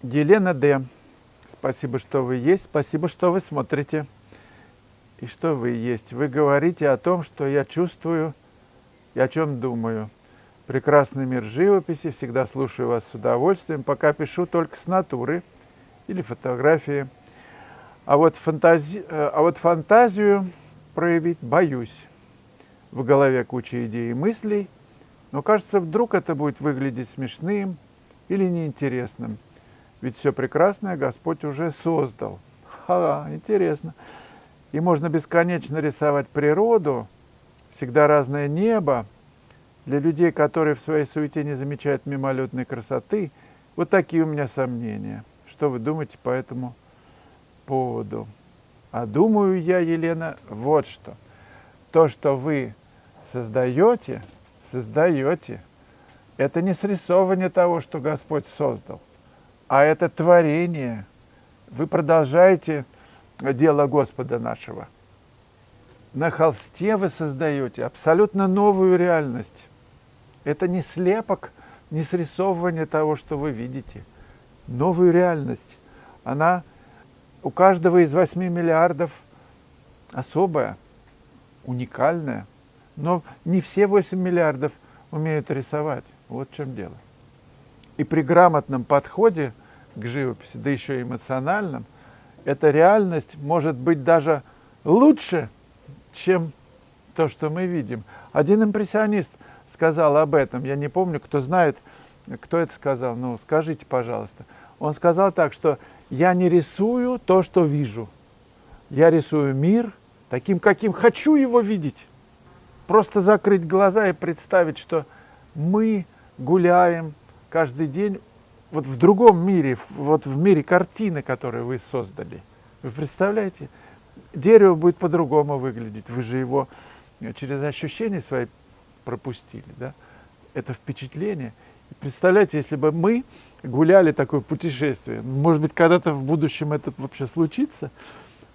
Елена Д. Спасибо, что вы есть. Спасибо, что вы смотрите. И что вы есть. Вы говорите о том, что я чувствую и о чем думаю. Прекрасный мир живописи. Всегда слушаю вас с удовольствием. Пока пишу только с натуры или фотографии. А вот фантазию проявить боюсь. В голове куча идей и мыслей. Но кажется, вдруг это будет выглядеть смешным или неинтересным. Ведь все прекрасное Господь уже создал. Интересно. И можно бесконечно рисовать природу, всегда разное небо. Для людей, которые в своей суете не замечают мимолетной красоты, вот такие у меня сомнения. Что вы думаете по этому поводу? А думаю я, Елена, вот что. То, что вы создаете, это не срисовывание того, что Господь создал, а это творение. Вы продолжаете дело Господа нашего. На холсте вы создаете абсолютно новую реальность. Это не слепок, не срисовывание того, что вы видите. Новую реальность. Она у каждого из 8 миллиардов особая, уникальная. Но не все 8 миллиардов умеют рисовать. Вот в чем дело. И при грамотном подходе к живописи, да еще и эмоциональном, эта реальность может быть даже лучше, чем то, что мы видим. Один импрессионист сказал об этом. Я не помню, кто знает, кто это сказал. Ну, скажите, пожалуйста. Он сказал так, что я не рисую то, что вижу. Я рисую мир таким, каким хочу его видеть. Просто закрыть глаза и представить, что мы гуляем каждый день вот в другом мире, вот в мире картины, которую вы создали. Вы представляете? Дерево будет по-другому выглядеть. Вы же его через ощущения свои пропустили, да? Это впечатление. И представляете, если бы мы гуляли такое путешествие, может быть, когда-то в будущем это вообще случится,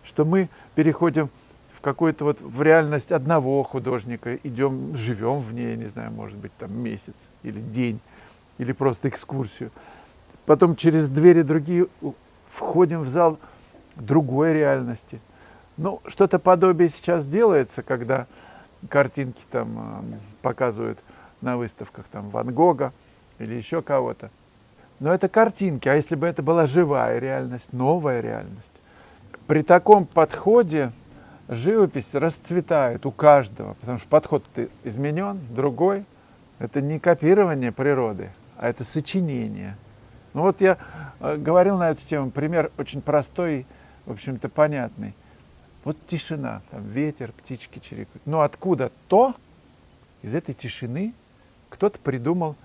что мы переходим в какую-то вот в реальность одного художника, идем, живем в ней, не знаю, может быть, там месяц или день, или просто экскурсию. Потом через двери другие входим в зал другой реальности. Ну, что-то подобие сейчас делается, когда картинки там показывают на выставках там Ван Гога или еще кого-то. Но это картинки, а если бы это была живая реальность, новая реальность. При таком подходе живопись расцветает у каждого, потому что подход-то изменен, другой. Это не копирование природы, а это сочинение. Ну вот я говорил на эту тему, пример очень простой, в общем-то понятный. Вот тишина, там ветер, птички чирикают. Но откуда то, из этой тишины кто-то придумал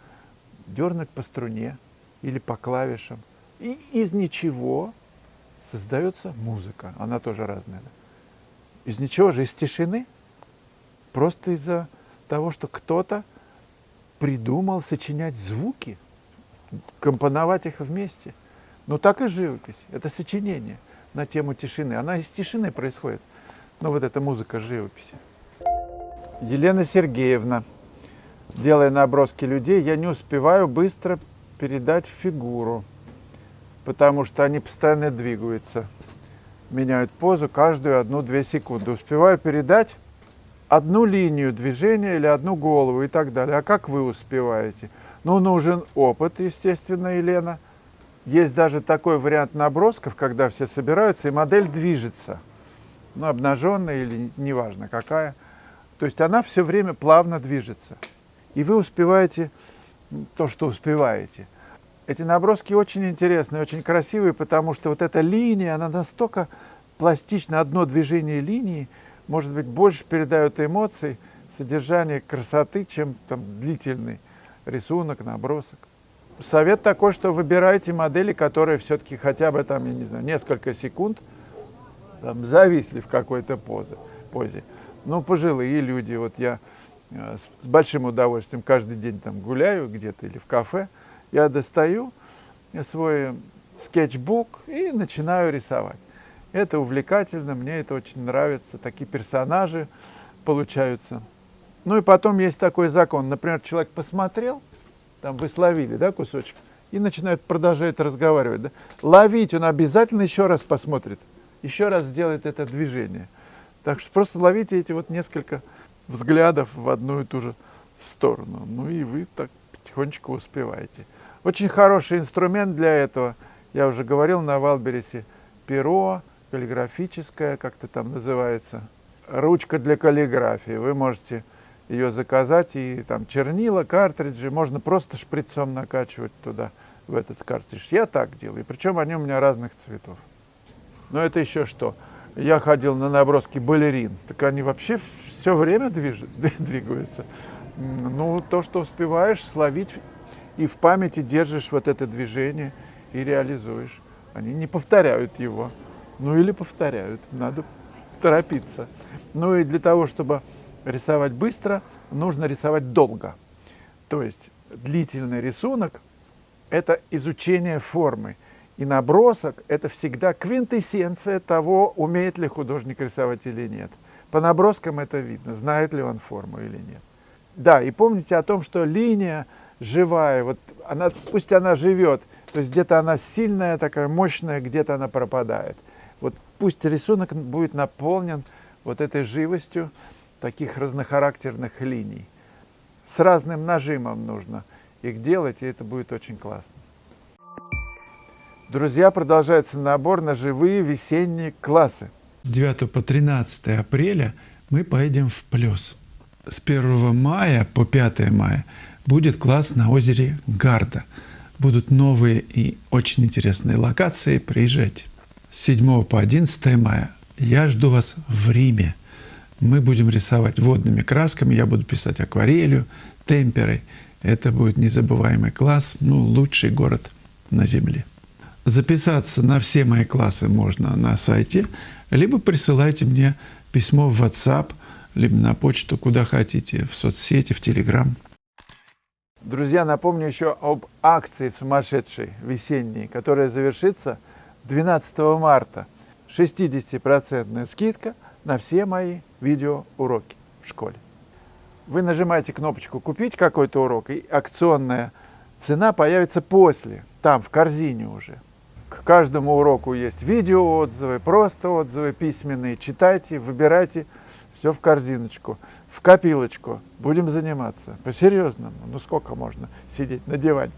дернуть по струне или по клавишам. И из ничего создается музыка, она тоже разная. Да? Из ничего же, из тишины, просто из-за того, что кто-то придумал сочинять звуки, компоновать их вместе. Ну так и живопись, это сочинение на тему тишины. Она из тишины происходит. Ну вот эта музыка живописи. Елена Сергеевна. Делая наброски людей, я не успеваю быстро передать фигуру, потому что они постоянно двигаются. Меняют позу каждую 1-2 секунды. Успеваю передать одну линию движения или одну голову и так далее. А как вы успеваете? Ну, нужен опыт, естественно, Елена. Есть даже такой вариант набросков, когда все собираются, и модель движется. Ну, обнаженная или неважно какая. То есть она все время плавно движется. И вы успеваете то, что успеваете. Эти наброски очень интересные, очень красивые, потому что вот эта линия, она настолько пластична. Одно движение линии, может быть, больше передает эмоций, содержание, красоты, чем там длительный рисунок, набросок. Совет такой, что выбирайте модели, которые все-таки хотя бы там, я не знаю, несколько секунд там, зависли в какой-то позе. Ну, пожилые люди, вот я с большим удовольствием каждый день там гуляю где-то или в кафе, я достаю свой скетчбук и начинаю рисовать. Это увлекательно, мне это очень нравится, такие персонажи получаются. Ну и потом есть такой закон, например, человек посмотрел, там вы словили, да, кусочек, и начинает, продолжает разговаривать. Да? Ловить он обязательно еще раз посмотрит, еще раз сделает это движение. Так что просто ловите эти вот несколько взглядов в одну и ту же сторону. Ну и вы так потихонечку успеваете. Очень хороший инструмент для этого, я уже говорил, на Валбересе перо, каллиграфическое, как-то там называется, ручка для каллиграфии. Вы можете ее заказать, и там чернила, картриджи, можно просто шприцом накачивать туда, в этот картридж. Я так делаю, причем они у меня разных цветов. Но это еще что? Я ходил на наброски балерин, так они вообще все время двигаются. Ну, то, что успеваешь словить, и в памяти держишь вот это движение и реализуешь. Они не повторяют его. Ну или повторяют, надо торопиться. Ну и для того, чтобы рисовать быстро, нужно рисовать долго. То есть длительный рисунок – это изучение формы. И набросок – это всегда квинтэссенция того, умеет ли художник рисовать или нет. По наброскам это видно, знает ли он форму или нет. Да, и помните о том, что линия живая, вот она, пусть она живет, то есть где-то она сильная, такая мощная, где-то она пропадает. Вот пусть рисунок будет наполнен вот этой живостью таких разнохарактерных линий. С разным нажимом нужно их делать, и это будет очень классно. Друзья, продолжается набор на живые весенние классы. С 9 по 13 апреля мы поедем в Плес. С 1 мая по 5 мая будет класс на озере Гарда. Будут новые и очень интересные локации, приезжайте. С 7 по 11 мая я жду вас в Риме. Мы будем рисовать водными красками, я буду писать акварелью, темперой. Это будет незабываемый класс, лучший город на Земле. Записаться на все мои классы можно на сайте, либо присылайте мне письмо в WhatsApp, либо на почту, куда хотите, в соцсети, в Telegram. Друзья, напомню еще об акции сумасшедшей весенней, которая завершится 12 марта. 60% скидка на все мои видеоуроки в школе. Вы нажимаете кнопочку «Купить какой-то урок», и акционная цена появится после, там, в корзине уже. К каждому уроку есть видеоотзывы, просто отзывы письменные. Читайте, выбирайте, все в корзиночку, в копилочку. Будем заниматься по-серьезному. Ну сколько можно сидеть на диване?